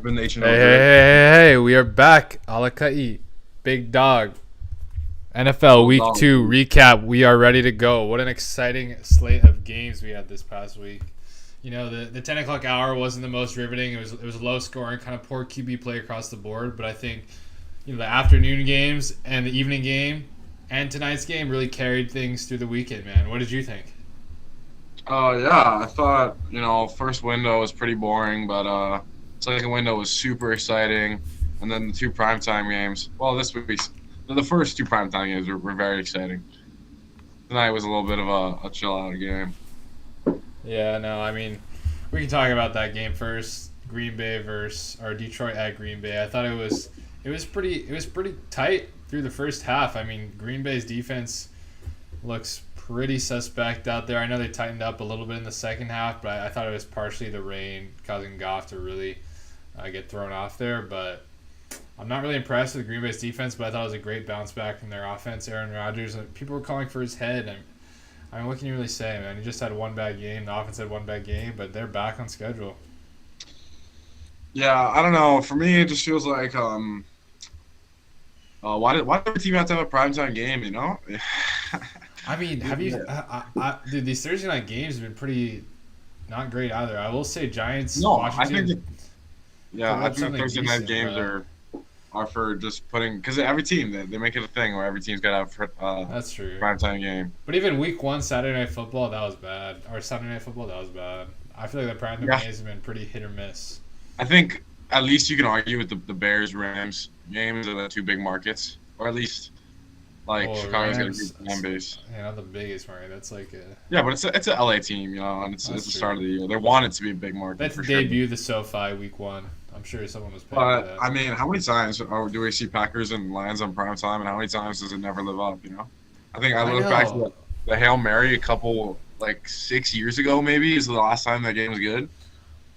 been Nation Hey, all hey, day. hey, hey, we are back. Akahi, Big Dog. NFL Little Week Dawg. 2 recap. We are ready to go. What an exciting slate of games we had this past week. You know, the 10 o'clock hour wasn't the most riveting. It was low scoring, kind of poor QB play across the board. But I think, the afternoon games and the evening game and tonight's game really carried things through the weekend, man. What did you think? Yeah, I thought, first window was pretty boring, but second window was super exciting. And then the two primetime games. Well, this week, the first two primetime games were very exciting. Tonight was a little bit of a chill out game. Yeah, no, I mean, we can talk about that game first. Green Bay or Detroit at Green Bay. I thought it was pretty tight through the first half. I mean, Green Bay's defense looks pretty suspect out there. I know they tightened up a little bit in the second half, but I thought it was partially the rain causing Goff to really get thrown off there. But I'm not really impressed with Green Bay's defense, but I thought it was a great bounce back from their offense. Aaron Rodgers, and people were calling for his head. I mean, what can you really say, man? He just had one bad game. The offense had one bad game, but they're back on schedule. Yeah, I don't know. For me, it just feels like why did the team have to have a primetime game? I mean, have you, dude? These Thursday night games have been pretty not great either. I will say Giants, No, Washington. I think something Thursday night decent, games but are for just putting because every team they make it a thing where every team's got to have that's true. primetime game. But even week one, Saturday night football, that was bad. Or Sunday night football, that was bad. I feel like the prime time Yeah. games have been pretty hit or miss. I think at least you can argue with the Bears Rams games are the two big markets, or at least like Oh, Chicago's got a Rams, good fan base. not the biggest market. That's like Yeah, but it's a LA team, and it's That's the true. start of the year. They want it to be a big market let's for sure. debut the SoFi week one. I'm sure someone was paying for But that. I mean, how many times do we see Packers and Lions on prime time, and how many times does it never live up? I think I I look back to know. the Hail Mary a couple like 6 years ago, maybe is the last time that game was good.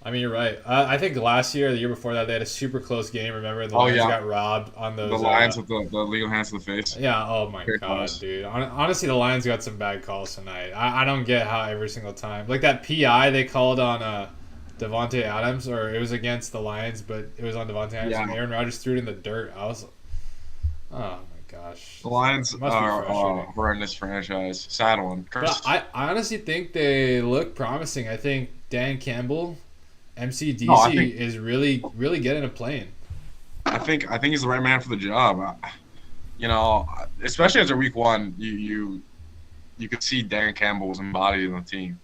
I mean, you're right. I think last year, or the year before that, they had a super close game. Remember, the Oh, Lions yeah. got robbed on The those. Lions with the legal hands to the face. Yeah. Oh my Great God, calls. dude. Honestly, the Lions got some bad calls tonight. I don't get how every single time, like that PI they called on Devontae Adams, or it was against the Lions, but it was on Devontae Adams, Yeah. and Aaron Rodgers threw it in the dirt. Oh my gosh. The Lions It must be are a frustrating. horrendous franchise. Sad one. But Cursed. I honestly think they look promising. I think Dan Campbell, MCDC, No, I think- is really getting a plane. I think he's the right man for the job. Especially after week one, you could see Dan Campbell was embodied in the team,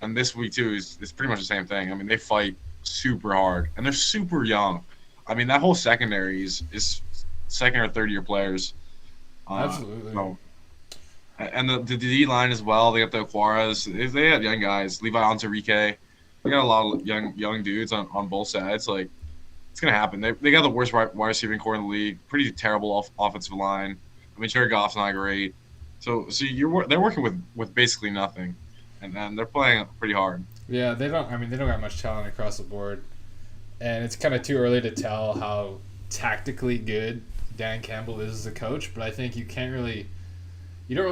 and this week too is pretty much the same thing. I mean, they fight super hard, and they're super young. I mean, that whole secondary is second or third year players. Absolutely. So, and the D line as well. They got the Aquaras. They have young guys. Levi Ontarike. They got a lot of young dudes on both sides. Like, it's gonna happen. They got the worst wide receiving core in the league. Pretty terrible offensive line. I mean, Jared Goff's not great. So they're working with basically nothing, and they're playing pretty hard. Yeah, they don't. I mean, they don't got much talent across the board, and it's kind of too early to tell how tactically good Dan Campbell is as a coach. But I think you don't really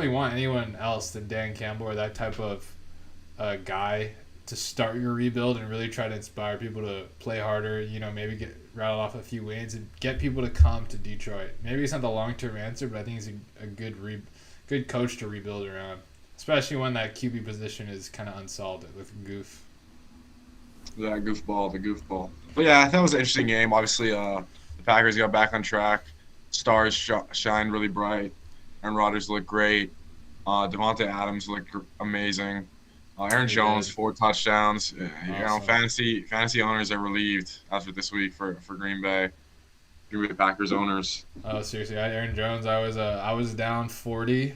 want anyone else than Dan Campbell or that type of guy to start your rebuild and really try to inspire people to play harder. Maybe get rattled off a few wins and get people to come to Detroit. Maybe it's not the long term answer, but I think he's a good coach to rebuild around, especially when that QB position is kind of unsolved with Goof. The goofball. But yeah, that was an interesting game. Obviously, the Packers got back on track. Stars shined really bright. Aaron Rodgers looked great. Devontae Adams looked amazing. Aaron He Jones, did. 4 touchdowns. Awesome. Fantasy owners are relieved after this week for Green Bay. Green Bay Packers owners. Oh, seriously, Aaron Jones. I was down 40,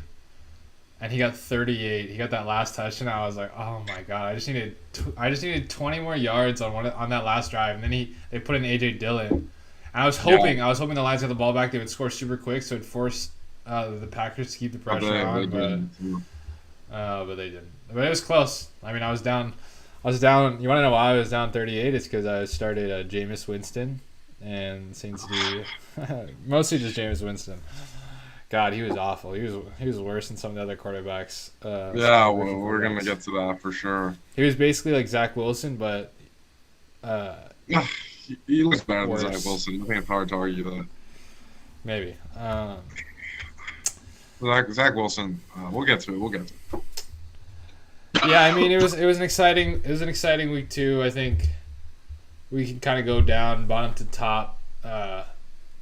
and he got 38. He got that last touchdown. I was like, oh my God! I just needed 20 more yards on that last drive, and then they put in AJ Dillon. And I was hoping the Lions got the ball back. They would score super quick, so it'd force the Packers to keep the pressure on. But they didn't. But it was close. I mean, I was down. You want to know why I was down 38? It's because I started Jameis Winston, and Saints do mostly just Jameis Winston. God, he was awful. He was worse than some of the other quarterbacks. Yeah, well, we're gonna get to that for sure. He was basically like Zach Wilson, but he looks better than Worse. Zach Wilson. I think it's hard to argue that. Maybe. Zach Wilson. We'll get to it. We'll get to it. Yeah, I mean it was an exciting week 2. I think we can kind of go down bottom to top,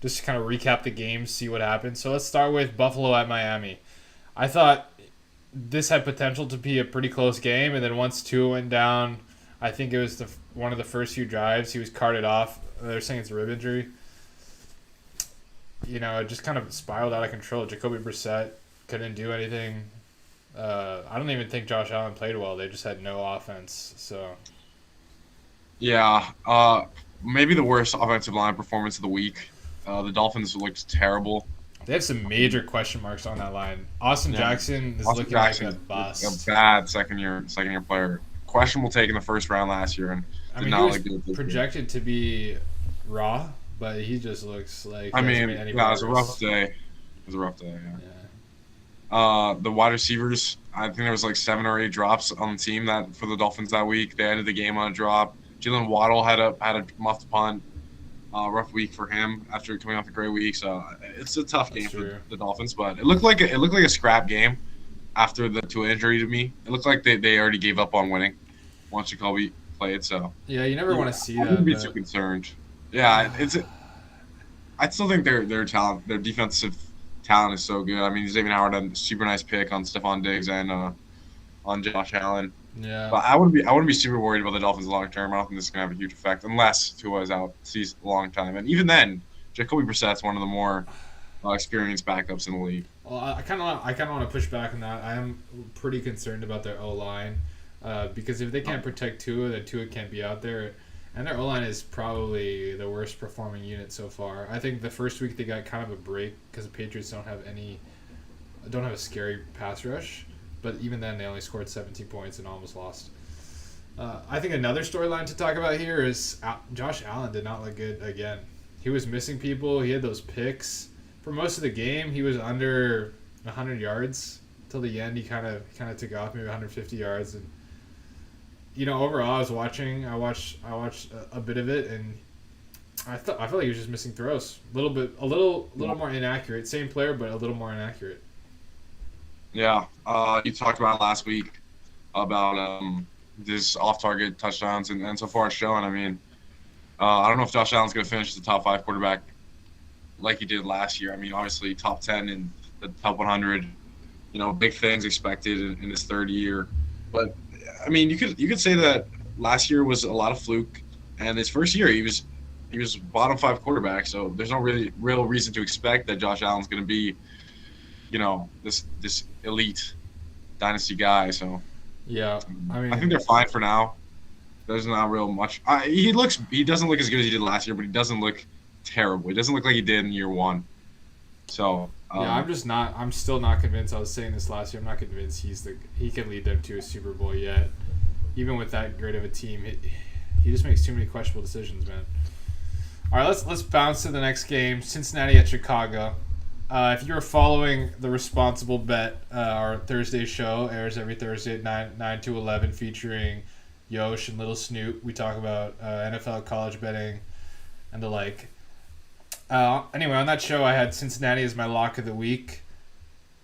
just to kind of recap the games, see what happened. So let's start with Buffalo at Miami. I thought this had potential to be a pretty close game, and then once Tua went down, I think it was one of the first few drives he was carted off. They're saying it's a rib injury. You know, it just kind of spiraled out of control. Jacoby Brissett couldn't do anything. I don't even think Josh Allen played well. They just had no offense. So Yeah. Maybe the worst offensive line performance of the week. The Dolphins looked terrible. they have some major question marks on that line. Austin Jackson is looking like a bust. A bad second year player. Questionable take in the first round last year, and I did mean, not he was look good this year. projected to be raw, but he just looks like. I he hasn't mean, made any it was a progress. rough day. It was a rough day. Yeah. Yeah. The wide receivers, I think there was like 7 or 8 drops on the team that for the Dolphins that week. They ended the game on a drop. Jalen Waddle had a muffed punt. Rough week for him after coming off a great week. So it's a tough game for the Dolphins, but it looked like a scrap game after the Tua injury to me. It looked like they already gave up on winning once Jacoby played. So Yeah, you never want to see I that. wouldn't be but- too concerned. Yeah, I still think their talent, their defensive talent is so good. I mean, Xavier Howard had a super nice pick on Stephon Diggs and on Josh Allen. Yeah. But I wouldn't be super worried about the Dolphins long term. I don't think this is gonna have a huge effect unless Tua is out sees a long time. And even then, Jacoby Brissett's one of the more experienced backups in the league. Well, I kind of want to push back on that. I am pretty concerned about their O line because if they can't protect Tua, then Tua can't be out there. And their O line is probably the worst performing unit so far. I think the first week they got kind of a break because the Patriots don't have a scary pass rush. But even then, they only scored 17 points and almost lost. I think another storyline to talk about here is Josh Allen did not look good again. He was missing people. He had those picks. For most of the game, he was under 100 yards. Till the end, he kind of took off, maybe 150 yards. And overall, I watched a bit of it, and I felt like he was just missing throws. A little more inaccurate. Same player, but a little more inaccurate. Yeah, you talked about last week about this off-target touchdowns, and so far it's showing. I mean, I don't know if Josh Allen's going to finish as the top 5 quarterback like he did last year. I mean, obviously top 10 in the top 100. Big things expected in his third year. But I mean, you could say that last year was a lot of fluke, and his first year he was bottom 5 quarterback. So there's no real reason to expect that Josh Allen's going to be this elite dynasty guy. So Yeah, I think they're fine for now. There's not real much. He doesn't look as good as he did last year, but he doesn't look terrible. He doesn't look like he did in year 1. So I'm still not convinced. I was saying this last year. I'm not convinced he can lead them to a Super Bowl yet. Even with that great of a team, he just makes too many questionable decisions, man. All right, let's bounce to the next game. Cincinnati at Chicago. If you're following the Responsible Bet, our Thursday show airs every Thursday at 9 to 11, featuring Yosh and Little Snoot. We talk about NFL, college betting, and the like. Anyway, on that show, I had Cincinnati as my lock of the week,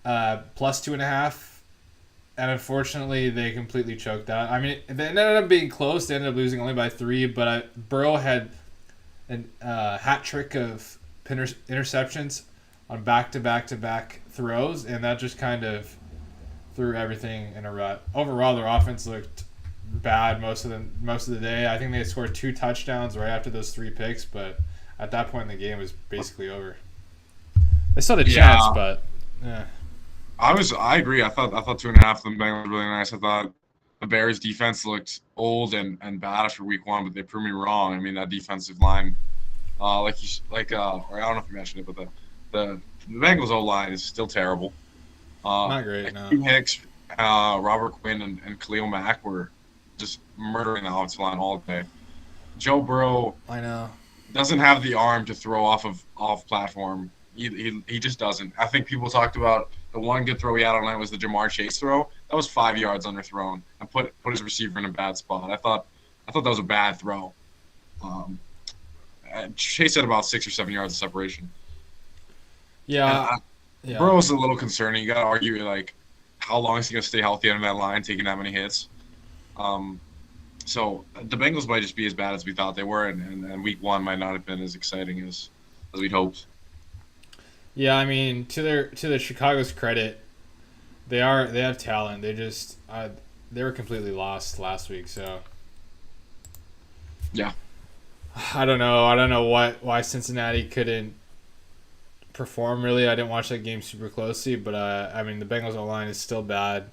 plus 2.5, and unfortunately, they completely choked out. I mean, they ended up being close. They ended up losing only by 3, but Burrow had a hat trick of interceptions on back-to-back throws, and that just kind of threw everything in a rut. Overall, their offense looked bad most of the day. I think they scored 2 touchdowns right after those 3 picks, but at that point in the game, it was basically over. They still had a chance, but yeah. I agree. I thought 2.5 of them Bengals were really nice. I thought the Bears defense looked old and bad after week 1, but they proved me wrong. I mean, that defensive line, or I don't know if you mentioned it, but the Bengals O-line is still terrible. Not great, no. Hicks, Robert Quinn, and Khalil Mack were just murdering the offensive line all day. Joe Burrow, I know, doesn't have the arm to throw off platform. He just doesn't. I think people talked about the one good throw he had all night was the Jamar Chase throw. That was 5 yards underthrown and put his receiver in a bad spot. I thought that was a bad throw. Chase had about 6 or 7 yards of separation. Yeah, And yeah. Burrow's a little concerning. You got to argue like how long is he going to stay healthy under that line, taking that many hits. So the Bengals might just be as bad as we thought they were, and week 1 might not have been as exciting as we'd hoped. Yeah, I mean, to the Chicago's credit, they have talent. They were completely lost last week, so Yeah. I don't know why Cincinnati couldn't perform really. I didn't watch that game super closely, but I mean, the Bengals O-line is still bad.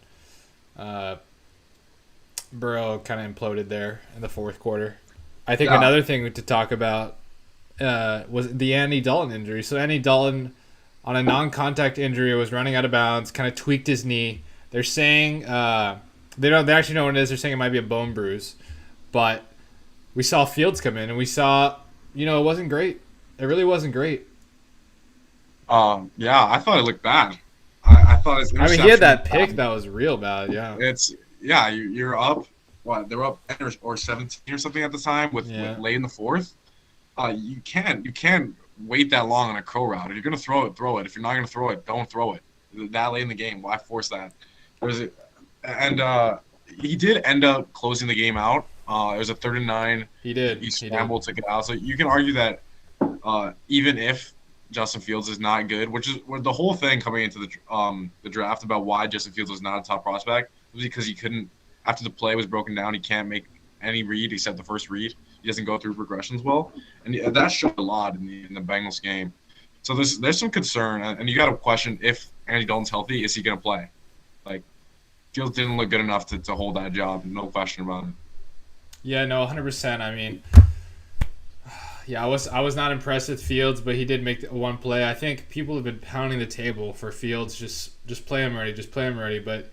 Burrow kind of imploded there in the fourth quarter. I think another thing to talk about was the Andy Dalton injury. So Andy Dalton, on a non-contact injury, was running out of bounds, kind of tweaked his knee. They're saying they actually know what it is. They're saying it might be a bone bruise, but we saw Fields come in and we saw, it wasn't great. It really wasn't great. Yeah, I thought it looked bad. I thought his I mean, he had that pick that was real bad. Yeah. You're up. What, they were up 10 or 17 or something at the time with late in the fourth. You can't wait that long on a crow route. If you're gonna throw it, throw it. If you're not gonna throw it, don't throw it. That late in the game, why force that? He did end up closing the game out. It was a 3rd and 9. He did. He scrambled, took it out. So you can argue that even if Justin Fields is not good, which is the whole thing coming into the draft about why Justin Fields was not a top prospect, was because he couldn't. After the play was broken down, he can't make any read except the first read. He doesn't go through progressions well, and that showed a lot in the Bengals game. So there's some concern, and you got to question if Andy Dalton's healthy, is he going to play? Like, Fields didn't look good enough to hold that job, no question about it. Yeah, no, 100%. I mean, yeah, I was not impressed with Fields, but he did make one play. I think people have been pounding the table for Fields, just play him ready, but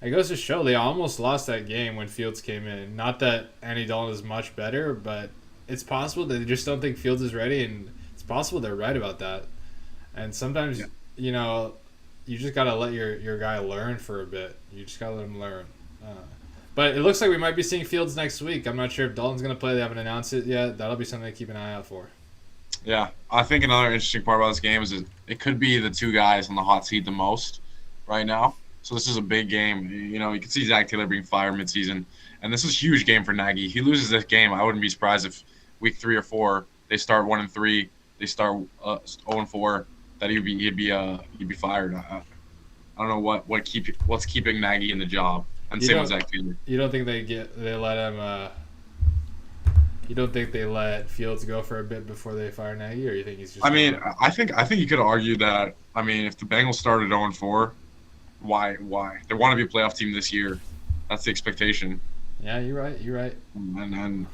it goes to show they almost lost that game when Fields came in. Not that Andy Dalton is much better, but it's possible that they just don't think Fields is ready, and it's possible they're right about that. And sometimes, you just got to let your guy learn for a bit. You just got to let him learn. But it looks like we might be seeing Fields next week. I'm not sure if Dalton's going to play. They haven't announced it yet. That'll be something to keep an eye out for. Yeah, I think another interesting part about this game is it could be the two guys on the hot seat the most right now. So this is a big game. You can see Zach Taylor being fired midseason, and this is a huge game for Nagy. If he loses this game, I wouldn't be surprised if week 3 or 4 they start 1-3, they start 0-4. That he'd be fired. I don't know what's keeping Nagy in the job. And same with Zach Taylor. You don't think they let him? You don't think they let Fields go for a bit before they fire Nagy, or you think he's just? I mean, I think you could argue that. I mean, if the Bengals started 0-4. Why? They want to be a playoff team this year. That's the expectation. Yeah, you're right. And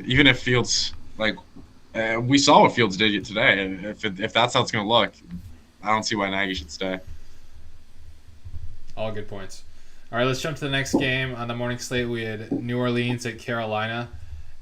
even if Fields, we saw what Fields did today. If that's how it's going to look, I don't see why Nagy should stay. All good points. All right, let's jump to the next game. On the morning slate, we had New Orleans at Carolina.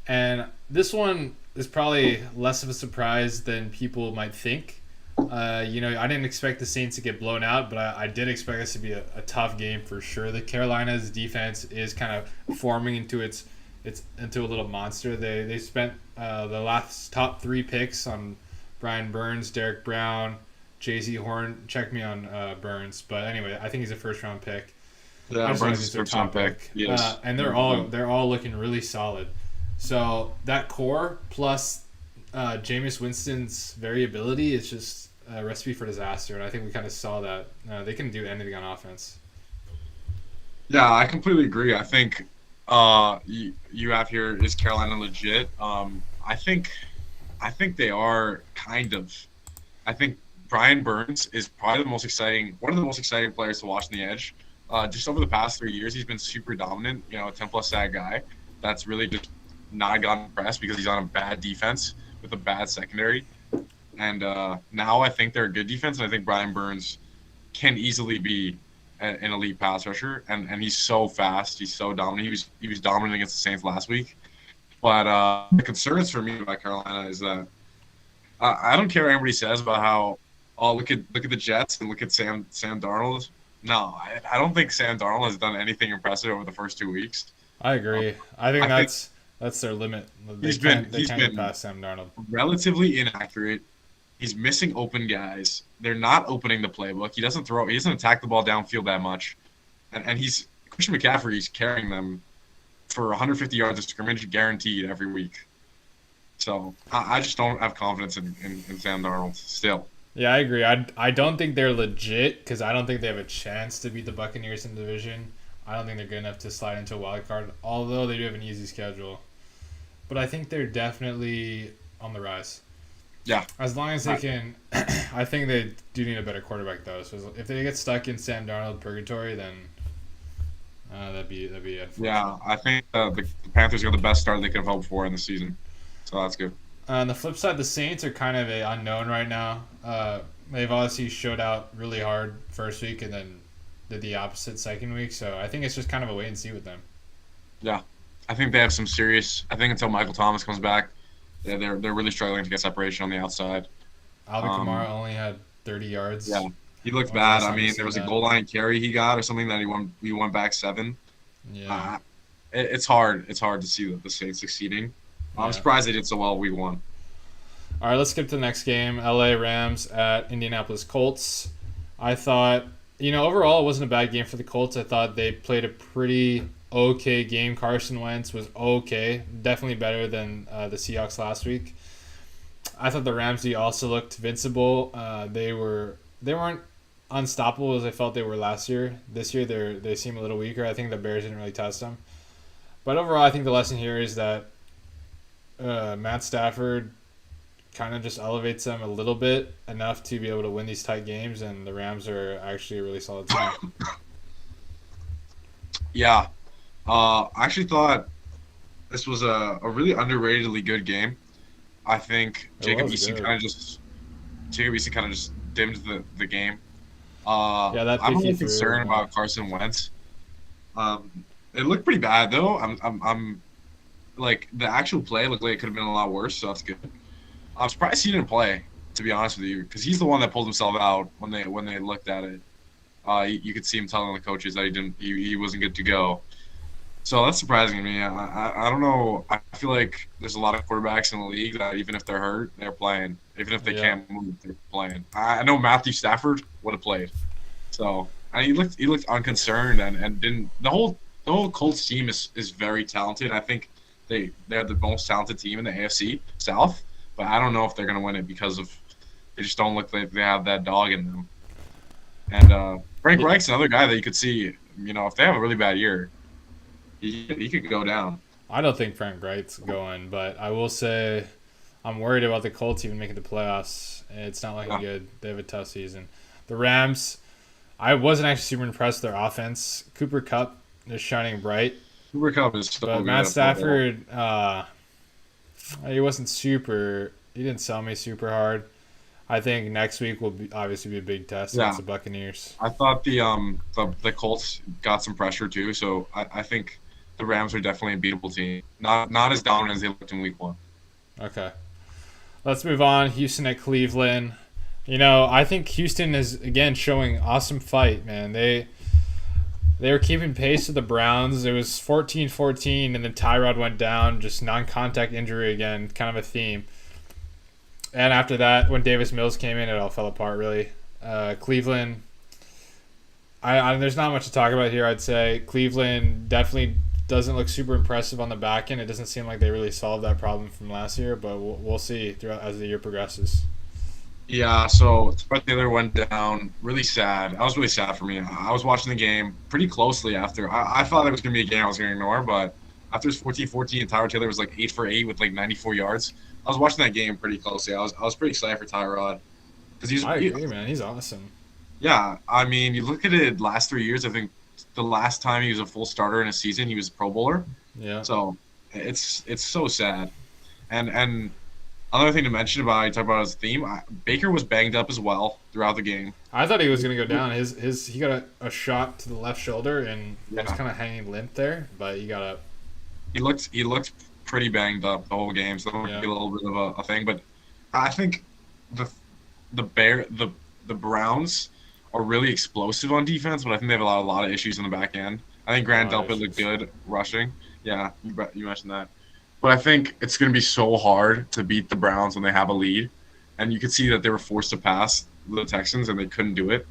And this one is probably less of a surprise than people might think. I didn't expect the Saints to get blown out, but I did expect this to be a tough game for sure. The Carolina's defense is kind of forming into into a little monster. They spent the last top 3 picks on Brian Burns, Derek Brown, J.C. Horn. Check me on Burns, but anyway, I think he's a first-round pick. Yeah, Burns is a first-round pick. Yes, and they're all looking really solid. So that core plus Jameis Winston's variability is just a recipe for disaster, and I think we kind of saw that. They can do anything on offense. Yeah, I completely agree. I think you have here, is Carolina legit? I think they are kind of. I think Brian Burns is probably one of the most exciting players to watch on the edge. Just over the past 3 years, he's been super dominant. A 10+ sack guy that's really just not gotten pressed because he's on a bad defense with a bad secondary. And now I think they're a good defense, and I think Brian Burns can easily be an elite pass rusher. And he's so fast, he's so dominant. He was dominant against the Saints last week. But the concerns for me about Carolina is that I don't care what anybody says about how look at the Jets and look at Sam Darnold. No, I don't think Sam Darnold has done anything impressive over the first 2 weeks. I agree. I think That's their limit. They He's been can't he's get been past Sam Darnold. relatively inaccurate. He's missing open guys. They're not opening the playbook. He doesn't throw. He doesn't attack the ball downfield that much, and he's Christian McCaffrey's carrying them for 150 yards of scrimmage guaranteed every week. So I just don't have confidence in Sam Darnold still. Yeah, I agree. I don't think they're legit because I don't think they have a chance to beat the Buccaneers in the division. I don't think they're good enough to slide into a wild card, although they do have an easy schedule. But I think they're definitely on the rise. Yeah. As long as they can, I think they do need a better quarterback though. So if they get stuck in Sam Darnold purgatory, then that'd be unfortunate. Yeah, I think the Panthers got the best start they could have hoped for in the season, so that's good. On the flip side, the Saints are kind of a unknown right now. They've obviously showed out really hard first week and then did the opposite second week. So I think it's just kind of a wait and see with them. Yeah, I think they have some serious. I think until Michael Thomas comes back, they're really struggling to get separation on the outside. Alvin Kamara only had 30 yards. Yeah, he looked bad. I mean, there was a goal line carry he got or something that he won back 7. Yeah, it's hard. It's hard to see the Saints succeeding. I'm surprised they did so well week 1. All right, let's skip to the next game. LA Rams at Indianapolis Colts. I thought, overall it wasn't a bad game for the Colts. I thought they played a pretty okay game. Carson Wentz was okay. Definitely better than the Seahawks last week. I thought the Rams also looked invincible. They weren't unstoppable as I felt they were last year. This year they seem a little weaker. I think the Bears didn't really test them. But overall, I think the lesson here is that Matt Stafford kind of just elevates them a little bit, enough to be able to win these tight games, and the Rams are actually a really solid team. Yeah. I actually thought this was a really underratedly good game. I think Jacob Eason kind of just dimmed the game. That I'm a little concerned about Carson Wentz. It looked pretty bad though. I'm like the actual play looked like it could have been a lot worse, so that's good. I'm surprised he didn't play, to be honest with you, because he's the one that pulled himself out when they looked at it. You could see him telling the coaches that he wasn't good to go. So that's surprising to me. I don't know. I feel like there's a lot of quarterbacks in the league that even if they're hurt, they're playing. Even if they can't move, they're playing. I know Matthew Stafford would have played. So he looked unconcerned and didn't. The whole Colts team is very talented. I think they're the most talented team in the AFC South. But I don't know if they're going to win it because they just don't look like they have that dog in them. And Frank Reich's another guy that you could see, if they have a really bad year, he could go down. I don't think Frank Reich's going, but I will say I'm worried about the Colts even making the playoffs. It's not looking good. They have a tough season. The Rams, I wasn't actually super impressed with their offense. Cooper Kupp is shining bright. Cooper Kupp is so good. Matt Stafford, he wasn't super. He didn't sell me super hard. I think next week will obviously be a big test against the Buccaneers. I thought the Colts got some pressure too, so I think the Rams are definitely a beatable team. Not as dominant as they looked in week 1. Okay, let's move on. Houston at Cleveland. I think Houston is again showing awesome fight. Man, they were keeping pace with the Browns. It was 14-14, and then Tyrod went down, just non-contact injury again, kind of a theme. And after that, when Davis Mills came in, it all fell apart, really. Cleveland, there's not much to talk about here, I'd say. Cleveland definitely doesn't look super impressive on the back end. It doesn't seem like they really solved that problem from last year, but we'll see throughout as the year progresses. Yeah, so Tyrod Taylor went down. Really sad. That was really sad for me. I was watching the game pretty closely after. I thought it was going to be a game I was going to ignore, but after it was 14-14 and Tyrod Taylor was like 8 for 8 with like 94 yards, I was watching that game pretty closely. I was pretty excited for Tyrod. I agree, man. He's awesome. Yeah, I mean, you look at it last 3 years, I think the last time he was a full starter in a season, he was a Pro Bowler. Yeah. So it's so sad. And another thing to mention about you talk about his theme, Baker was banged up as well throughout the game. I thought he was going to go down. He got a shot to the left shoulder and was kind of hanging limp there, but he got up. He looked pretty banged up the whole game, so that might be a little bit of a thing. But I think the Browns are really explosive on defense, but I think they have a lot of issues in the back end. I think Grant Delpit looked good rushing. Yeah, you mentioned that. But I think it's going to be so hard to beat the Browns when they have a lead, and you could see that they were forced to pass the Texans and they couldn't do it.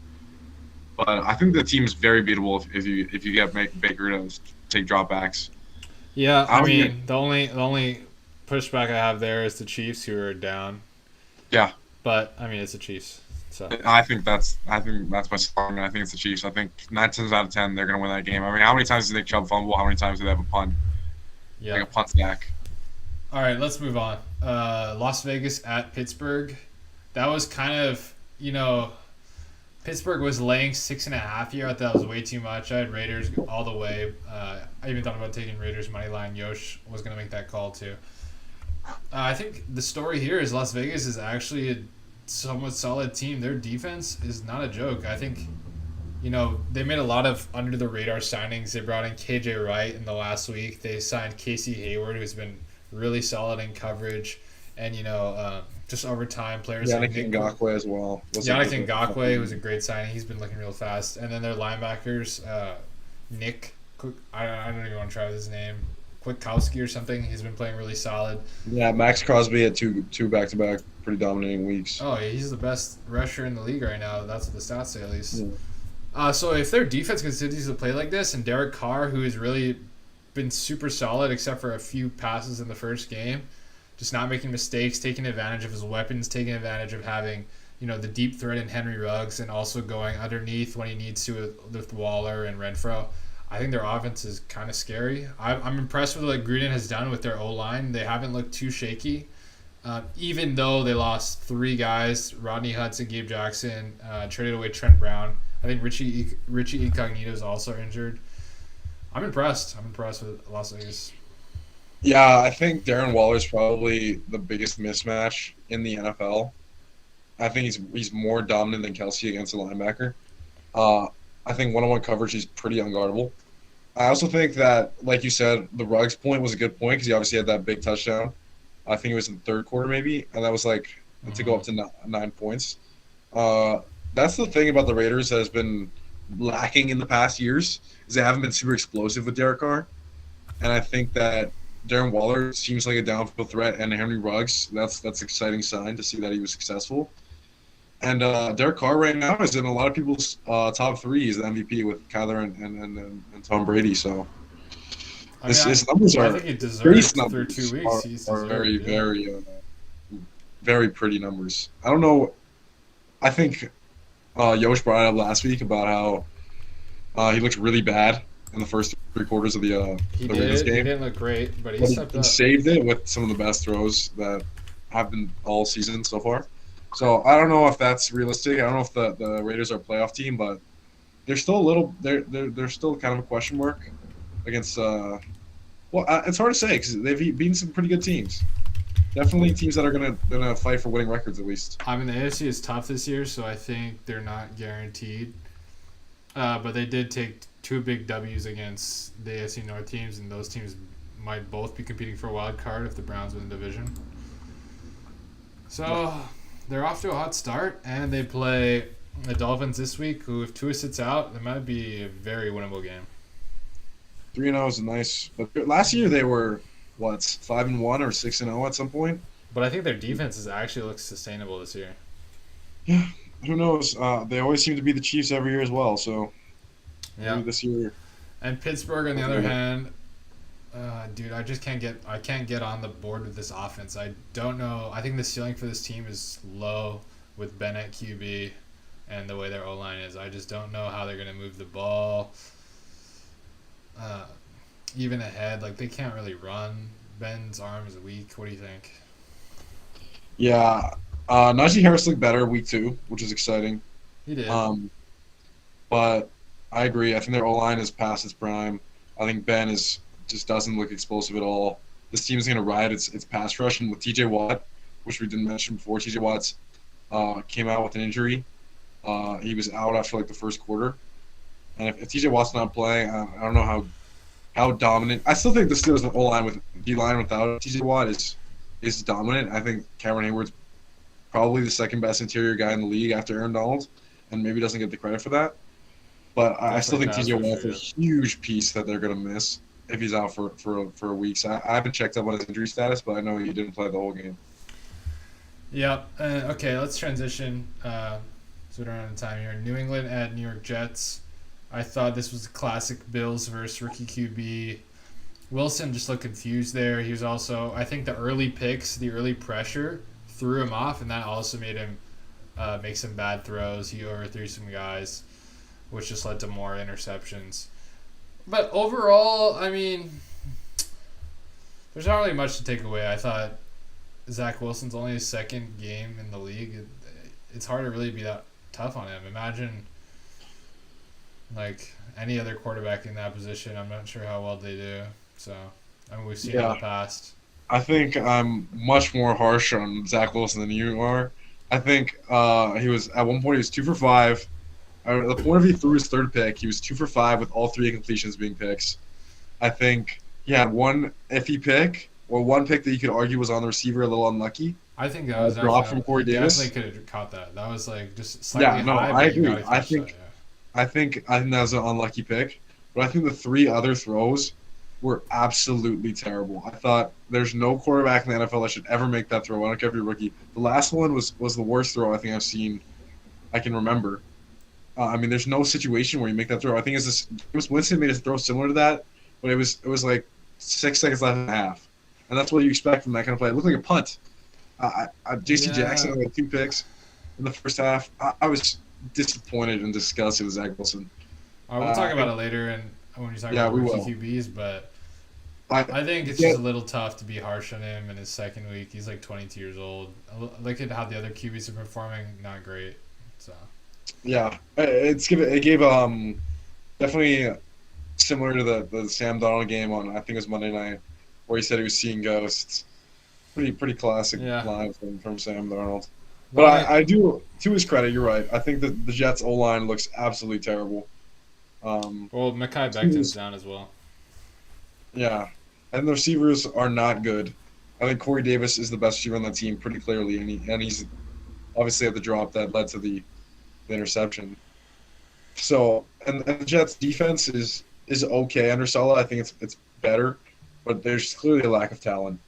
But I think the team is very beatable if you get Baker to take dropbacks. Yeah, I I don't think, mean the only pushback I have there is the Chiefs who are down, yeah, but I mean it's the Chiefs, so I think that's my song. I think it's the Chiefs. I think 9 times out of 10 they're going to win that game. I mean, how many times did Nick Chubb fumble? How many times did they have a punt, like yeah. a punt sack? All right, let's move on. Las Vegas at Pittsburgh. That was kind of, Pittsburgh was laying 6.5 here. I thought that was way too much. I had Raiders all the way. I even thought about taking Raiders money line. Yosh was going to make that call too. I think the story here is Las Vegas is actually a somewhat solid team. Their defense is not a joke. I think, they made a lot of under the radar signings. They brought in KJ Wright in the last week. They signed Casey Hayward, who's been really solid in coverage. And, just over time, players Yannick Ngakoue as well. Yannick Ngakoue was a great signing. He's been looking real fast. And then their linebackers, Nick, I don't even want to try his name, Kwiatkowski or something. He's been playing really solid. Yeah, Max Crosby had two back-to-back pretty dominating weeks. Oh, yeah, he's the best rusher in the league right now. That's what the stats say, at least. Yeah. So if their defense continues to play like this, and Derek Carr, who has really been super solid except for a few passes in the first game, just not making mistakes, taking advantage of his weapons, taking advantage of having, the deep threat in Henry Ruggs, and also going underneath when he needs to with Waller and Renfro. I think their offense is kind of scary. I'm impressed with what Gruden has done with their O-line. They haven't looked too shaky, even though they lost 3 guys, Rodney Hudson, Gabe Jackson, traded away Trent Brown. I think Richie Incognito is also injured. I'm impressed. I'm impressed with Las Vegas. Yeah, I think Darren Waller is probably the biggest mismatch in the NFL. I think he's more dominant than Kelsey against a linebacker. I think one-on-one coverage is pretty unguardable. I also think that, like you said, the Ruggs point was a good point because he obviously had that big touchdown. I think it was in the third quarter maybe, and that was to go up to 9 points. That's the thing about the Raiders that has been lacking in the past years is they haven't been super explosive with Derek Carr. And I think that Darren Waller seems like a downfield threat, and Henry Ruggs, that's an exciting sign to see that he was successful. And Derek Carr right now is in a lot of people's top 3. He's the MVP with Kyler and Tom Brady. So his numbers I are think he deserves through 2 weeks. Are very, very pretty numbers. I don't know. I think Yosh brought it up last week about how he looked really bad in the first 3 quarters of the Raiders game. He didn't look great, but he stepped up. Saved it with some of the best throws that have been all season so far. So I don't know if that's realistic. I don't know if the Raiders are a playoff team, but they're still they're still kind of a question mark against. It's hard to say because they've beaten some pretty good teams. Definitely teams that are gonna fight for winning records at least. I mean, the AFC is tough this year, so I think they're not guaranteed. But they did take 2 big W's against the AFC North teams, and those teams might both be competing for a wild card if the Browns win the division. So they're off to a hot start, and they play the Dolphins this week, who, if Tua sits out, that might be a very winnable game. 3-0 is nice. But last year they were, 5-1 or 6-0 at some point? But I think their defense actually looks sustainable this year. Yeah, who knows? They always seem to be the Chiefs every year as well, so maybe this year. And Pittsburgh, on the other hand, dude, I can't get on the board with this offense. I don't know. I think the ceiling for this team is low with Bennett QB and the way their O-line is. I just don't know how they're going to move the ball. Even ahead, they can't really run. Ben's arm is weak. What do you think? Yeah. Najee Harris looked better week 2, which is exciting. He did. But I agree. I think their O-line is past its prime. I think Ben just doesn't look explosive at all. This team is going to ride its pass rush, and with TJ Watt, which we didn't mention before, TJ Watt came out with an injury. He was out after the first quarter. And if TJ Watt's not playing, I don't know how dominant. I still think the Steelers' O-line with D-line without TJ Watt is dominant. I think Cameron Hayward's probably the second best interior guy in the league after Aaron Donald, and maybe doesn't get the credit for that. But I still think TJ Watt's a huge piece that they're going to miss. if he's out for a week. So I haven't checked up on his injury status, but I know he didn't play the whole game. Yeah. Okay, let's transition. So we don't have time here. New England at New York Jets. I thought this was a classic Bills versus rookie QB. Wilson just looked confused there. He was also, I think the early picks, the early pressure threw him off, and that also made him make some bad throws. He overthrew some guys, which just led to more interceptions. But overall, I mean, there's not really much to take away. I thought Zach Wilson's only his second game in the league. It's hard to really be that tough on him. Imagine, like, any other quarterback in that position. I'm not sure how well they do. So, I mean, we've seen it in the past. I think I'm much more harsh on Zach Wilson than you are. I think he was, at one point, he was 2 for 5. At the point of he threw his third pick, he was 2 for 5 with all 3 incompletions being picks. I think he had one iffy pick, or one pick that you could argue was on the receiver, a little unlucky. I think that was drop from Corey Davis. Definitely could have caught that. That was like just slightly high. I agree. I think that was an unlucky pick, but I think the 3 other throws were absolutely terrible. I thought there's no quarterback in the NFL that should ever make that throw. I don't care if you're a rookie. The last one was the worst throw I think I can remember. I mean, there's no situation where you make that throw. I think James Winston made a throw similar to that, but it was like 6 seconds left in the half, and that's what you expect from that kind of play. It looked like a punt. J.C. Jackson had 2 picks in the first half. I was disappointed and disgusted with Zach Wilson. We'll talk about it later and when you talk about rookie QBs, but I think it's just a little tough to be harsh on him in his second week. He's like 22 years old. Look at how the other QBs are performing. Not great. So. Yeah, it gave definitely similar to the Sam Darnold game on, I think it was Monday night, where he said he was seeing ghosts. Pretty classic line from Sam Darnold. But I do, to his credit, you're right. I think that the Jets O-line looks absolutely terrible. Well, Mekhi Becton's down as well. Yeah, and the receivers are not good. I think Corey Davis is the best receiver on that team pretty clearly, and he's obviously at the drop that led to the interception. So, and the Jets' defense is okay under Saleh. I think it's better, but there's clearly a lack of talent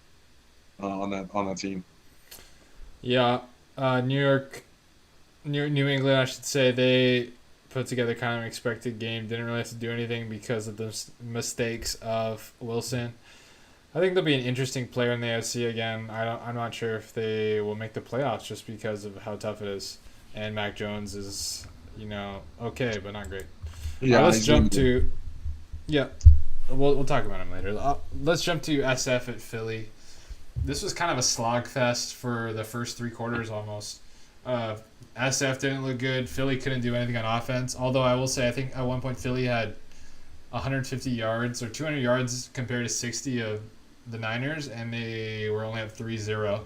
on that team. Yeah, New England, I should say, they put together kind of an expected game. Didn't really have to do anything because of the mistakes of Wilson. I think they'll be an interesting player in the AFC again. I'm not sure if they will make the playoffs just because of how tough it is. And Mac Jones is, okay, but not great. Yeah, let's jump to. Yeah, we'll talk about him later. Let's jump to SF at Philly. This was kind of a slogfest for the first 3 quarters almost. SF didn't look good. Philly couldn't do anything on offense. Although I will say, I think at one point Philly had 150 yards or 200 yards compared to 60 of the Niners, and they were only at 3-0.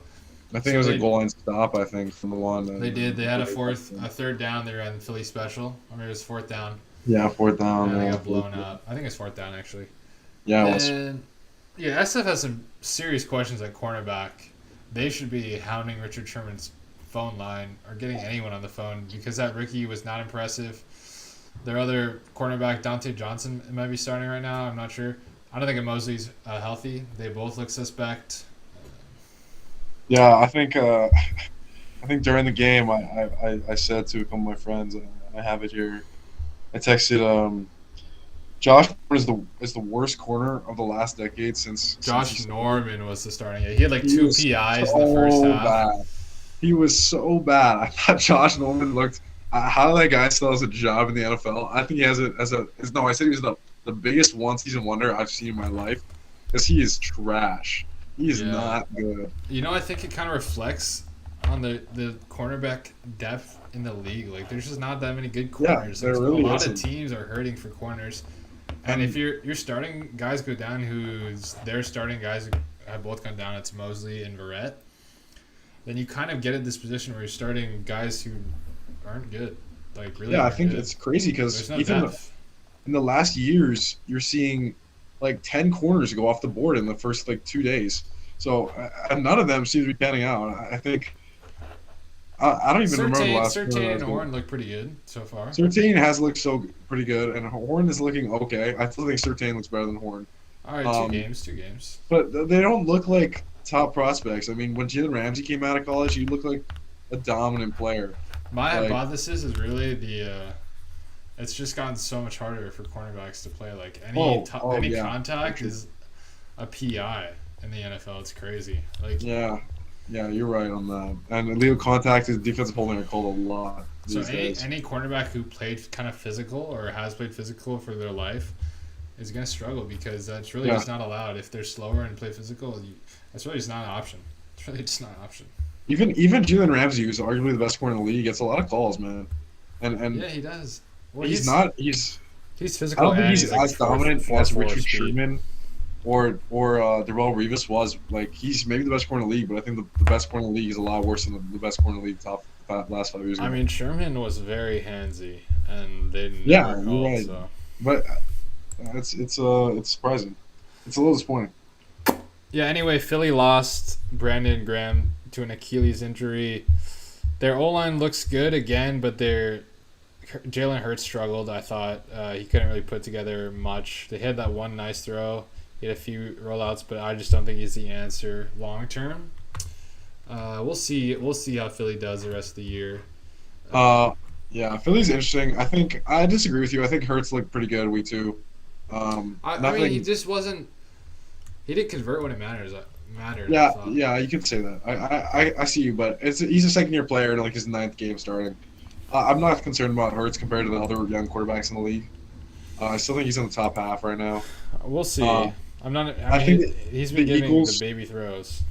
I think it was a goal line stop, I think, from the one. They did. They had a third down. They ran Philly special. I mean, it was 4th down. Yeah, 4th down. And they got blown up. I think it's 4th down, actually. Yeah, it was. Yeah, SF has some serious questions at cornerback. They should be hounding Richard Sherman's phone line or getting anyone on the phone because that rookie was not impressive. Their other cornerback, Dante Johnson, might be starting right now. I'm not sure. I don't think Mosley's healthy. They both look suspect. Yeah, I think during the game, I said to a couple of my friends, I have it here. I texted Josh is the worst corner of the last decade since Josh Norman was the starting. He had like 2 PIs in the first half. Bad. He was so bad. I thought Josh Norman looked. How that guy still has a job in the NFL? I think he has it I said he was the biggest one-season wonder I've seen in my life because he is trash. He is not good. I think it kind of reflects on the cornerback depth in the league. Like, there's just not that many good corners. Yeah, there really a lot of teams are hurting for corners. And if you're starting guys go down their starting guys have both gone down, it's Mosley and Verrett, then you kind of get at this position where you're starting guys who aren't good. Like, really I think good. it's crazy because even in the last years, you're seeing like 10 corners go off the board in the first 2 days. So none of them seem to be panning out. I think I don't even remember the last. Surtain and Horn look pretty good so far. Surtain has looked pretty good, and Horn is looking okay. I still think Surtain looks better than Horn. All right, Um, two games. but they don't look like top prospects. I mean, when Jalen Ramsey came out of college, he looked like a dominant player. My Like, hypothesis is really it's just gotten so much harder for cornerbacks to play. Like any yeah, contact true. is a PI in the NFL. It's crazy. Like Yeah, you're right on that. And illegal contact is defensive holding are called a lot so these days. any cornerback who played kind of physical or has played physical for their life is going to struggle because that's really just not allowed. If they're slower and play physical, that's really just not an option. It's really just not an option. Even Jalen Ramsey, who's arguably the best corner in the league, gets a lot of calls, man. And Yeah, he does. Well, he's he's I physical. don't think and he's like as dominant as 4.4 Richard speed. Sherman or Darrell Revis was. Like, he's maybe the best corner in the league, but I think the best corner in the league is a lot worse than the best corner in the league last 5 years ago. I mean, Sherman was very handsy, and they didn't. Yeah, never you're called, right. So. But it's surprising. It's a little disappointing. Yeah, anyway, Philly lost Brandon Graham to an Achilles injury. Their O-line looks good again, but Jalen Hurts struggled, I thought. He couldn't really put together much. They had that one nice throw. He had a few rollouts, but I just don't think he's the answer long term. We'll see. We'll see how Philly does the rest of the year. Yeah, Philly's interesting. I disagree with you. I think Hurts looked pretty good week 2. I mean, he just wasn't. He didn't convert when it mattered. Yeah, you could say that. I see you, but he's a second-year player in like his 9th game starting. I'm not concerned about Hurts compared to the other young quarterbacks in the league. I still think he's in the top half right now. We'll see. I'm not. I think he's been giving Eagles, the baby throws.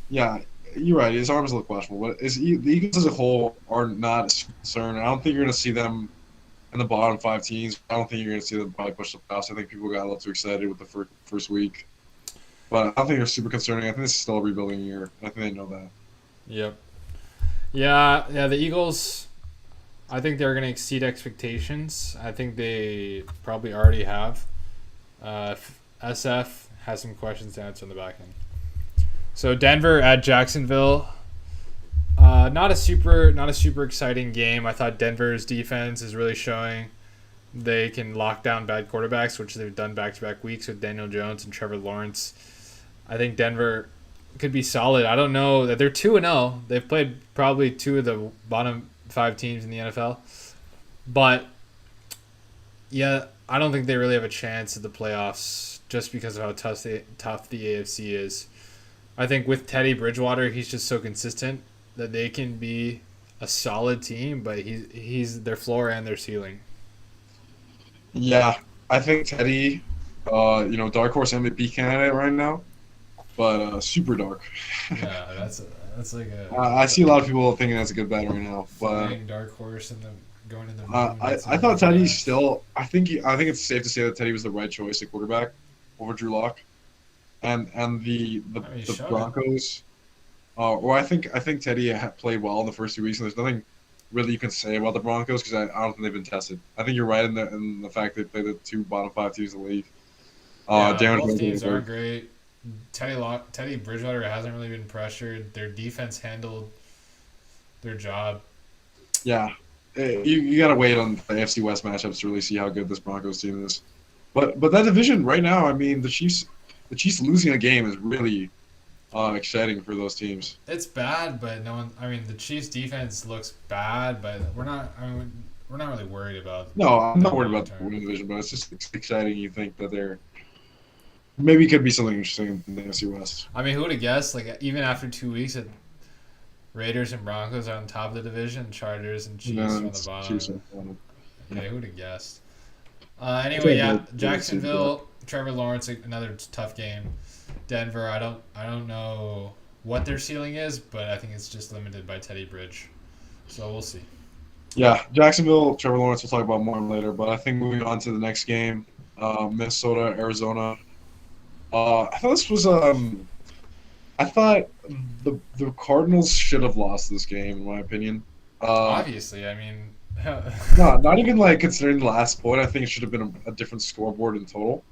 Yeah, you're right. His arms look questionable, but the Eagles as a whole are not concerned. I don't think you're going to see them in the bottom 5 teams. I don't think you're going to see them probably push the playoffs. I think people got a little too excited with the first week. But I don't think they're super concerning. I think this is still a rebuilding year. I think they know that. Yep. Yeah. The Eagles, I think they're going to exceed expectations. I think they probably already have. SF has some questions to answer on the back end. So Denver at Jacksonville. Not a super exciting game. I thought Denver's defense is really showing they can lock down bad quarterbacks, which they've done back-to-back weeks with Daniel Jones and Trevor Lawrence. I think Denver could be solid. I don't know that they're 2-0. They've played probably 2 of the bottom 5 teams in the NFL. But yeah, I don't think they really have a chance at the playoffs just because of how tough the AFC is. I think with Teddy Bridgewater, he's just so consistent that they can be a solid team, but he's their floor and their ceiling. Yeah, I think Teddy, dark horse MVP candidate right now, but super dark. Yeah, that's like a. I see a lot of people thinking that's a good bet right now, but dark horse and going in the. I thought Teddy's still. I think it's safe to say that Teddy was the right choice at quarterback over Drew Lock, and the Broncos. I think Teddy played well in the first 2 weeks, and there's nothing really you can say about the Broncos because I don't think they've been tested. I think you're right in the fact they play the 2 bottom 5 teams in the league. Both teams are great. Teddy Bridgewater hasn't really been pressured. Their defense handled their job. Yeah, you got to wait on the AFC West matchups to really see how good this Broncos team is. But that division right now, I mean, the Chiefs losing a game is really exciting for those teams. It's bad, but no one. I mean, the Chiefs' defense looks bad, but we're not. I mean, we're not really worried about. No, I'm not worried about the winning division, but it's just exciting. You think that they're maybe could be something interesting in the AFC West. I mean, who would have guessed? Like even after 2 weeks, that Raiders and Broncos are on top of the division, Chargers and Chiefs are on the bottom. Yeah, who would have guessed? Anyway, yeah, Jacksonville, Trevor Lawrence, another tough game. Denver, I don't know what their ceiling is, but I think it's just limited by Teddy Bridge. So we'll see. Yeah, Jacksonville, Trevor Lawrence, we'll talk about more later. But I think moving on to the next game, Minnesota, Arizona. I thought this was I thought the Cardinals should have lost this game, in my opinion. Obviously, I mean. No, not even like considering the last point. I think it should have been a different scoreboard in total.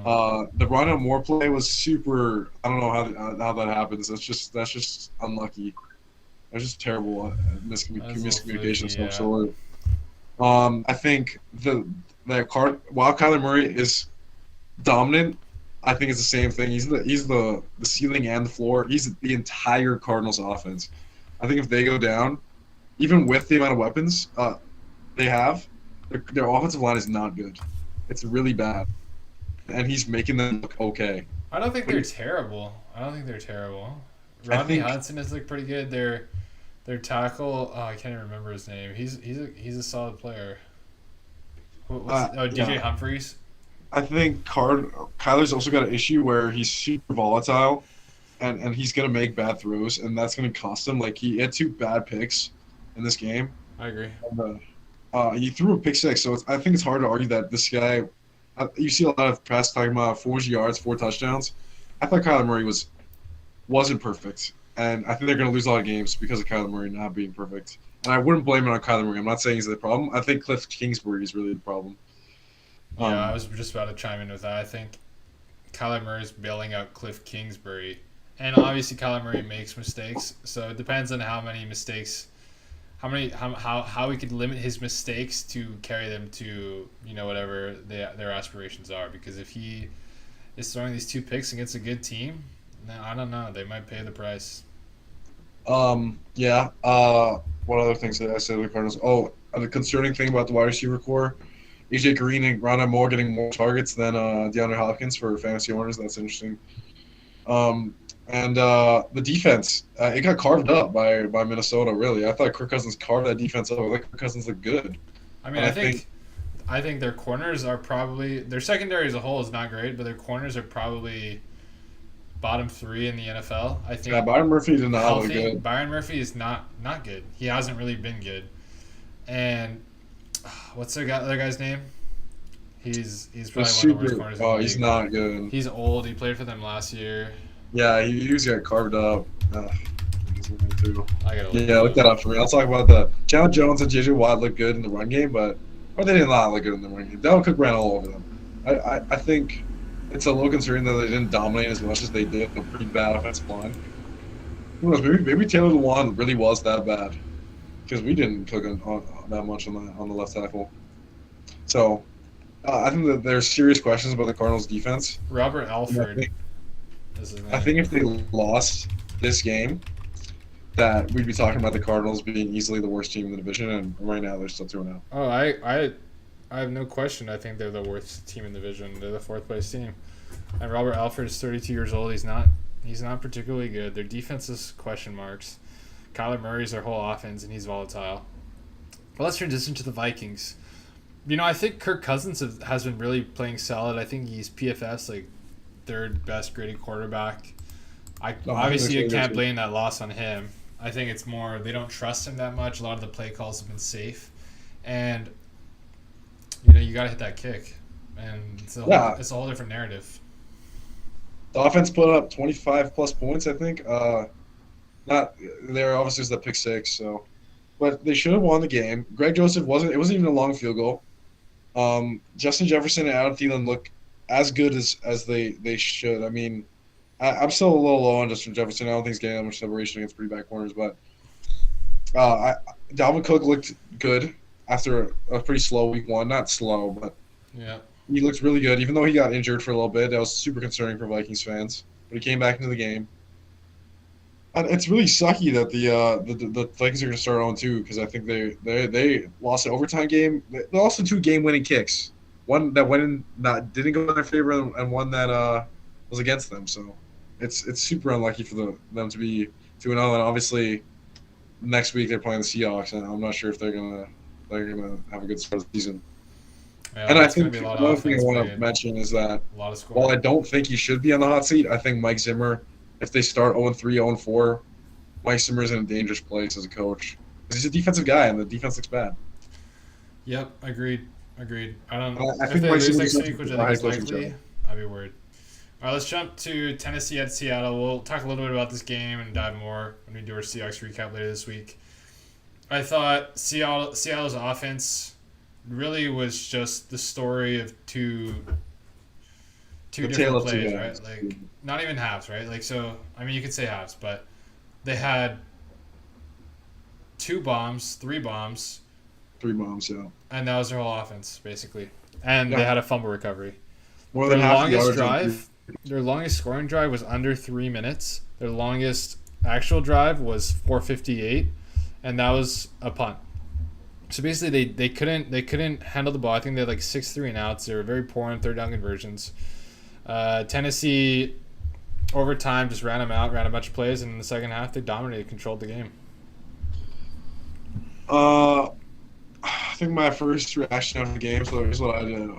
The Rondale Moore play was super. I don't know how that happens. That's just unlucky. That's just terrible miscommunication of some sort. I think while Kyler Murray is dominant, I think it's the same thing. He's the ceiling and the floor. He's the entire Cardinals offense. I think if they go down, even with the amount of weapons they have, their offensive line is not good. It's really bad, and he's making them look okay. I don't think they're terrible. Rodney Hudson has looked pretty good. Their tackle, I can't even remember his name. He's a solid player. DJ Yeah. Humphries. I think Kyler's also got an issue where he's super volatile, and he's gonna make bad throws, and that's gonna cost him. Like he had 2 bad picks in this game. I agree. And, he threw a pick 6, so I think it's hard to argue that this guy. You see a lot of press talking about 4 yards, 4 touchdowns. I thought Kyler Murray wasn't perfect, and I think they're gonna lose a lot of games because of Kyler Murray not being perfect. And I wouldn't blame it on Kyler Murray. I'm not saying he's the problem. I think Cliff Kingsbury is really the problem. Yeah, I was just about to chime in with that. I think Kyler Murray's bailing out Cliff Kingsbury. And obviously Kyler Murray makes mistakes, so it depends on how many mistakes, how we could limit his mistakes to carry them to, whatever their aspirations are. Because if he is throwing these 2 picks against a good team, I don't know. They might pay the price. Yeah. What other things did I say to the Cardinals? Oh, the concerning thing about the wide receiver core. AJ Green and Rondé Moore getting more targets than DeAndre Hopkins for fantasy owners. That's interesting. And the defense, it got carved up by Minnesota. Really, I thought Kirk Cousins carved that defense up. I thought Kirk Cousins looked good. I mean, I think their corners are probably, their secondary as a whole is not great, but their corners are probably bottom 3 in the NFL. I think. Yeah, Byron Murphy did not look good. Byron Murphy is not good. He hasn't really been good. And what's the other guy's name? He's probably one of the worst corners. Oh, he's not good. He's old. He played for them last year. Yeah, he just got carved up. Look that up for me. I'll talk about the Chandler Jones and JJ Watt looked good in the run game, but they did not look good in the run game. Dalton Cook ran all over them. I think it's a little concerning that they didn't dominate as much as they did. A pretty bad offensive line. Who knows? Maybe Taylor Lewan really was that bad because we didn't cook on that much on the left tackle. So I think that there's serious questions about the Cardinals' defense. Robert Alford. I think if they lost this game, that we'd be talking about the Cardinals being easily the worst team in the division, and right now they're still 2-0. Oh, I have no question. I think they're the worst team in the division. They're the 4th place team, and Robert Alford is 32 years old. He's not particularly good. Their defense is question marks. Kyler Murray's their whole offense, and he's volatile. But let's transition to the Vikings. I think Kirk Cousins has been really playing solid. I think he's PFS, like, 3rd best graded quarterback. Obviously you can't blame that loss on him. I think it's more they don't trust him that much. A lot of the play calls have been safe, and you got to hit that kick, and it's a whole different narrative. The offense put up 25 plus points, I think. Not there obviously was the pick 6, so, but they should have won the game. Greg Joseph wasn't even a long field goal. Justin Jefferson and Adam Thielen look as good as they should. I mean, I'm still a little low on Justin Jefferson. I don't think he's getting that much separation against pretty bad corners, but Dalvin Cook looked good after a pretty slow week 1. Not slow, but yeah, he looked really good. Even though he got injured for a little bit, that was super concerning for Vikings fans. But he came back into the game. And it's really sucky that the Vikings are going to start 0-2 because I think they lost an overtime game. They lost 2 game-winning kicks. One that didn't go in their favor, and one that was against them. So it's super unlucky for them to be 2-0. And obviously, next week they're playing the Seahawks, and I'm not sure if they're gonna have a good start of the season. Yeah, and I think another thing I want to mention is that while I don't think he should be on the hot seat, I think Mike Zimmer, if they start 0-3, 0-4, Mike Zimmer's in a dangerous place as a coach. He's a defensive guy, and the defense looks bad. Yep, agreed. I don't. I if think they Mike lose Zimmer's next week, which I think is likely, likely, I'd be worried. All right, let's jump to Tennessee at Seattle. We'll talk a little bit about this game and dive more when we do our Seahawks recap later this week. I thought Seattle's offense really was just the story of two different plays, right? Like, not even halves, right? Like, so, I mean, you could say halves, but they had 3 bombs, yeah. and that was their whole offense, basically. And they had a fumble recovery. More than their half longest the drive, Their longest scoring drive was under 3 minutes. Their longest actual drive was 4:58, and that was a punt. So basically, they couldn't handle the ball. I think they had like 6 3-and-outs. They were very poor in third down conversions. Tennessee, over time, just ran them out, ran a bunch of plays, and in the second half, they dominated, controlled the game. I think my first reaction after the game, so here's what I did.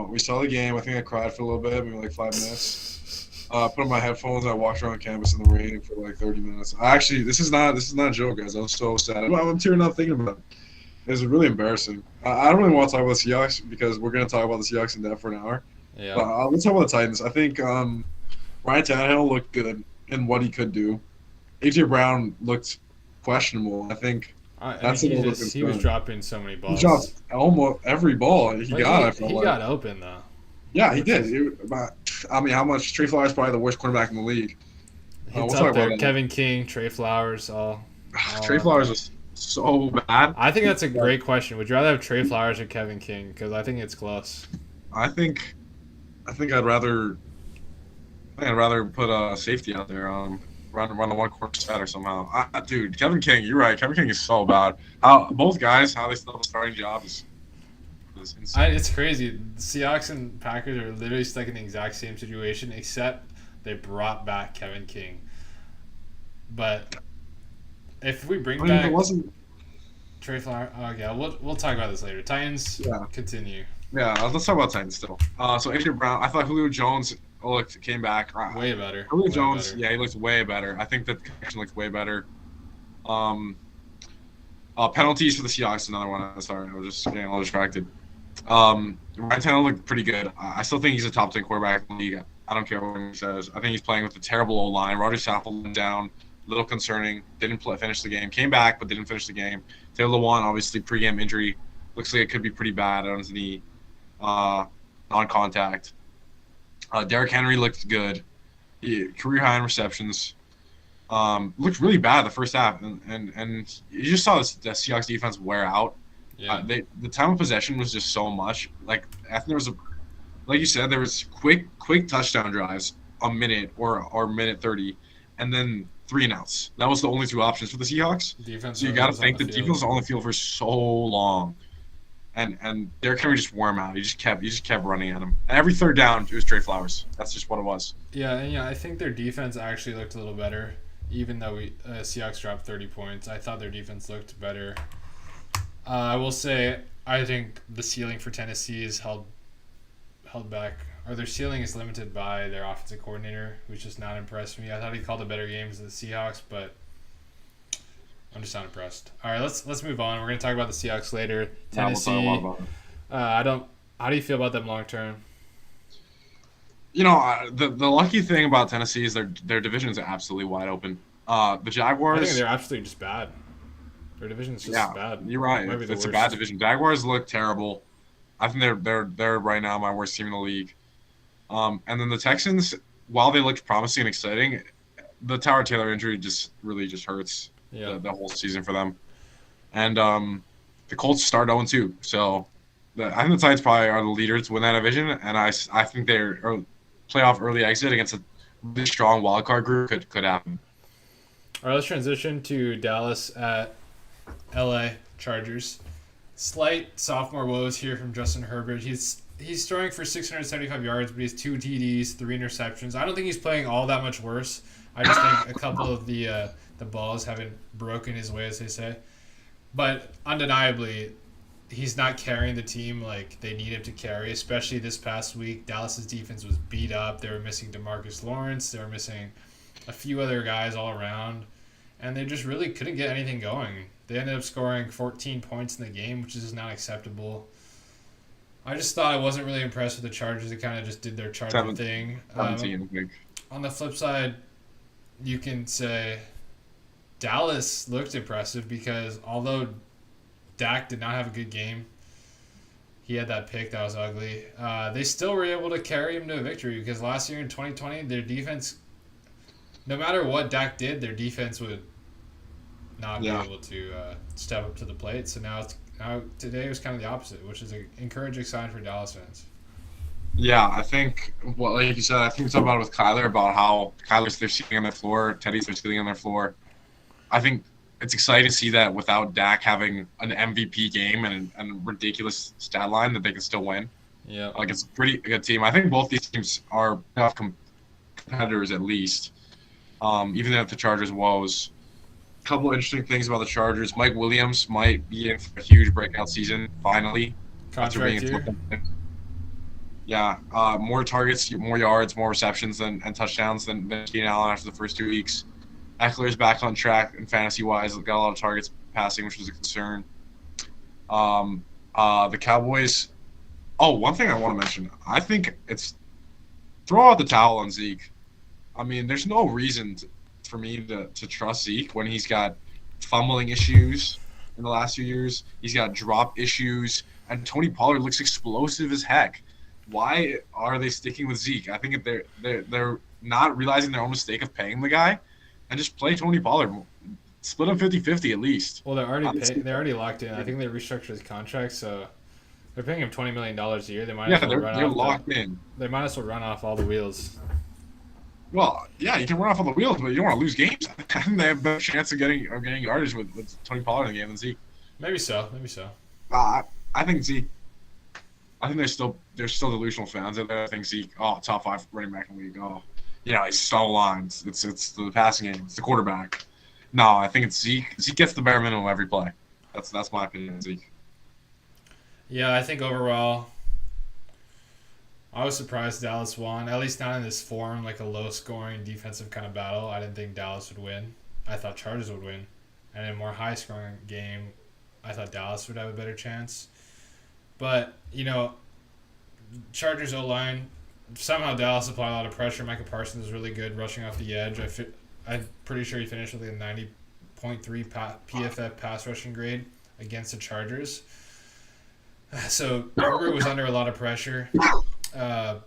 We saw the game. I think I cried for a little bit, maybe like 5 minutes. Put on my headphones. I walked around campus in the rain for like 30 minutes. Actually, this is not a joke, guys. I'm so sad. I'm tearing up thinking about it. It was really embarrassing. I don't really want to talk about the Seahawks because we're going to talk about the Seahawks in depth for an hour. Yeah. But let's talk about the Titans. I think Ryan Tannehill looked good in what he could do. A.J. Brown looked questionable. I think that's he was dropping so many balls. He dropped almost every ball he got. He got open, though. Yeah, he did. How much? Trey Flowers is probably the worst quarterback in the league. It's up there. Kevin King, Trey Flowers, all Trey Flowers was so bad. I think that's a great question. Would you rather have Trey Flowers or Kevin King? Because I think it's close. I think I'd rather put a safety out there. Run the one quarter set or somehow. Dude, Kevin King, you're right. Kevin King is so bad. Both guys, how they still have a starting job is insane. It's crazy. The Seahawks and Packers are literally stuck in the exact same situation, except they brought back Kevin King. But if we bring back it wasn't Trey Flowers, okay, we'll talk about this later. Titans, continue. Yeah, let's talk about Titans still. So A.J. Brown, I thought Julio Jones came back way better. Julio Jones, he looked way better. I think the connection looked way better. Penalties for the Seahawks, another one. Sorry, I was just getting a little distracted. Ryan Tannehill looked pretty good. I still think he's a top 10 quarterback in the league. I don't care what he says. I think he's playing with a terrible O-line. Rodgers tackled him down. Little concerning. Didn't finish the game. Came back, but didn't finish the game. Taylor Lewan, obviously, pre-game injury. Looks like it could be pretty bad on his knee. Non-contact. Derrick Henry looked good. Career high in receptions. Looked really bad the first half, and you just saw the Seahawks defense wear out. Yeah. The time of possession was just so much. Like I think there was like you said, there was quick touchdown drives, a minute or minute 30, and then 3-and-outs. That was the only two options for the Seahawks. Defense. So you got to think the defense was on the field for so long. And Derrick Henry just wore him out. He just kept running at him. And every third down, it was Trey Flowers. That's just what it was. Yeah, and I think their defense actually looked a little better, even though Seahawks dropped 30 points. I thought their defense looked better. I will say, I think the ceiling for Tennessee is held back, or their ceiling is limited by their offensive coordinator, who's just not impressed me. I thought he called the better games than the Seahawks, but I'm just not impressed. All right, let's move on. We're going to talk about the Seahawks later. Tennessee. Yeah, we'll talk about it. How do you feel about them long term? The lucky thing about Tennessee is their division is absolutely wide open. The Jaguars. I think they're absolutely just bad. Their division is just bad. You're right. It's a bad division. Jaguars look terrible. I think they're right now my worst team in the league. And then the Texans, while they looked promising and exciting, the Tower Taylor injury just hurts. Yeah. The whole season for them. And the Colts start 0-2. So I think the Titans probably are the leaders to win that division, and I think their playoff early exit against a really strong wildcard group could happen. All right, let's transition to Dallas at LA Chargers. Slight sophomore woes here from Justin Herbert. He's throwing for 675 yards, but he has 2 TDs, 3 interceptions. I don't think he's playing all that much worse. I just think a couple of the balls haven't broken his way, as they say. But undeniably, he's not carrying the team like they need him to carry, especially this past week. Dallas's defense was beat up. They were missing DeMarcus Lawrence. They were missing a few other guys all around, and they just really couldn't get anything going. They ended up scoring 14 points in the game, which is not acceptable. I just thought I wasn't really impressed with the Chargers. They kind of just did their Charger thing. 17, I think. On the flip side, you can say Dallas looked impressive because although Dak did not have a good game, he had that pick that was ugly, they still were able to carry him to a victory because last year in 2020, their defense, no matter what Dak did, their defense would not be able to step up to the plate. So now today was kind of the opposite, which is an encouraging sign for Dallas fans. Yeah, I think, well, like you said, I think we talked about it with Kyler about how Kyler's their ceiling on their floor, Teddy's their ceiling on their floor. I think it's exciting to see that without Dak having an MVP game and a ridiculous stat line that they can still win. Yeah. Like it's a pretty good team. I think both these teams are tough competitors at least. Even if the Chargers woes. A couple of interesting things about the Chargers. Mike Williams might be in for a huge breakout season finally after Contract being year. yeah, more targets, more yards, more receptions and touchdowns than Keenan Allen after the first 2 weeks. Eckler's back on track and fantasy wise, got a lot of targets passing, which was a concern. The Cowboys. Oh, one thing I want to mention. I think it's throw out the towel on Zeke. I mean, there's no reason for me to trust Zeke when he's got fumbling issues in the last few years. He's got drop issues, and Tony Pollard looks explosive as heck. Why are they sticking with Zeke? I think if they're not realizing their own mistake of paying the guy, and just play Tony Pollard. Split him 50-50 at least. Well, they're already locked in. I think they restructured his contract, so they're paying him $20 million a year. They might as well they're locked in. They might as well run off all the wheels. Well, yeah, you can run off on the wheels, but you don't want to lose games. I think they have a better chance of getting yardage with Tony Pollard in the game than Zeke. Maybe so. I think Zeke. I think they're still delusional fans out there. I think Zeke, top 5 running back in the league. Oh, yeah, he's so lines. It's the passing game. It's the quarterback. No, I think it's Zeke. Zeke gets the bare minimum every play. That's my opinion on Zeke. Yeah, I think overall, I was surprised Dallas won. At least not in this form, like a low-scoring defensive kind of battle. I didn't think Dallas would win. I thought Chargers would win. And in a more high-scoring game, I thought Dallas would have a better chance. But, Chargers O-line, somehow Dallas applied a lot of pressure. Micah Parsons was really good rushing off the edge. I'm pretty sure he finished with a 90.3 PFF pass rushing grade against the Chargers. So Herbert was under a lot of pressure. But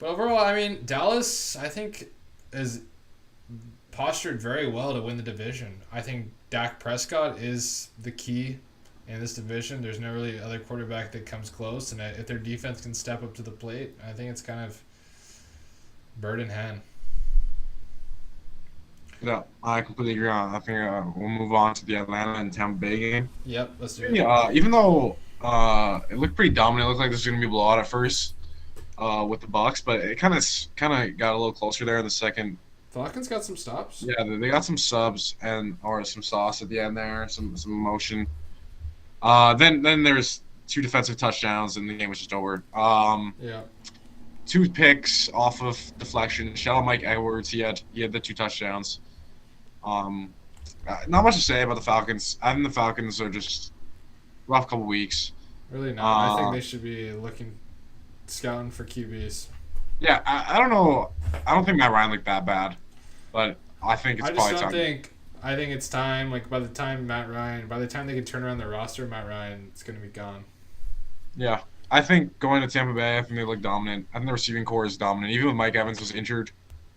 overall, I mean, Dallas, I think, is postured very well to win the division. I think Dak Prescott is the key in this division. There's no really other quarterback that comes close, and if their defense can step up to the plate, I think it's kind of bird in hand. Yeah, I completely agree on that. I think we'll move on to the Atlanta and Tampa Bay game. Yep, let's do it. Yeah, even though it looked pretty dominant, it looked like this was going to be a blowout at first with the Bucks, but it kind of got a little closer there in the second. Falcons got some stops. Yeah, they got some subs or some sauce at the end there, some emotion. Then there's 2 defensive touchdowns and the game was just over. Yeah. 2 picks off of deflection. Shout out Mike Edwards. He had the 2 touchdowns. Not much to say about the Falcons. I think the Falcons are just rough couple weeks. Really not. I think they should be scouting for QBs. Yeah, I don't know. I don't think Matt Ryan looked that bad, but I think it's probably time. I think it's time. Like by the time they can turn around their roster, Matt Ryan is going to be gone. Yeah, I think going to Tampa Bay, I think they look dominant. I think the receiving core is dominant. Even when Mike Evans was injured,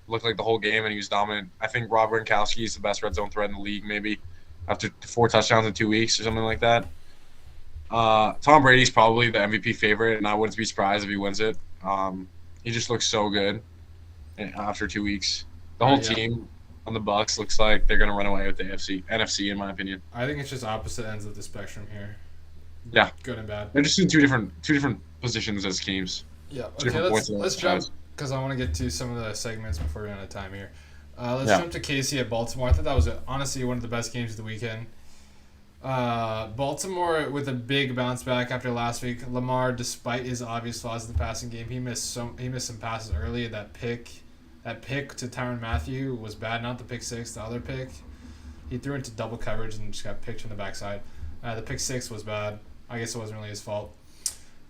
looked like the whole game and he was dominant. I think Rob Gronkowski is the best red zone threat in the league, maybe after 4 touchdowns in 2 weeks or something like that. Tom Brady's probably the MVP favorite, and I wouldn't be surprised if he wins it. He just looks so good after 2 weeks. The whole team on the Bucs looks like they're going to run away with the NFC, in my opinion. I think it's just opposite ends of the spectrum here. Yeah, good and bad. They're just in two different positions as teams. Yeah. Okay, let's jump because I want to get to some of the segments before we run out of time here. Let's jump to KC at Baltimore. I thought that was honestly one of the best games of the weekend. Baltimore with a big bounce back after last week. Lamar, despite his obvious flaws in the passing game, he missed some passes early. That pick to Tyrann Mathieu was bad. Not the pick six, the other pick. He threw into double coverage and just got picked from the backside. The pick six was bad. I guess it wasn't really his fault.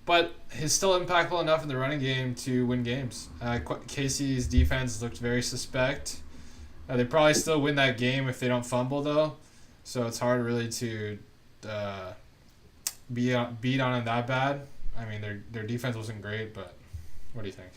But he's still impactful enough in the running game to win games. KC's defense looked very suspect. They probably still win that game if they don't fumble, though. So it's hard really to beat on it that bad. I mean, their defense wasn't great, but what do you think?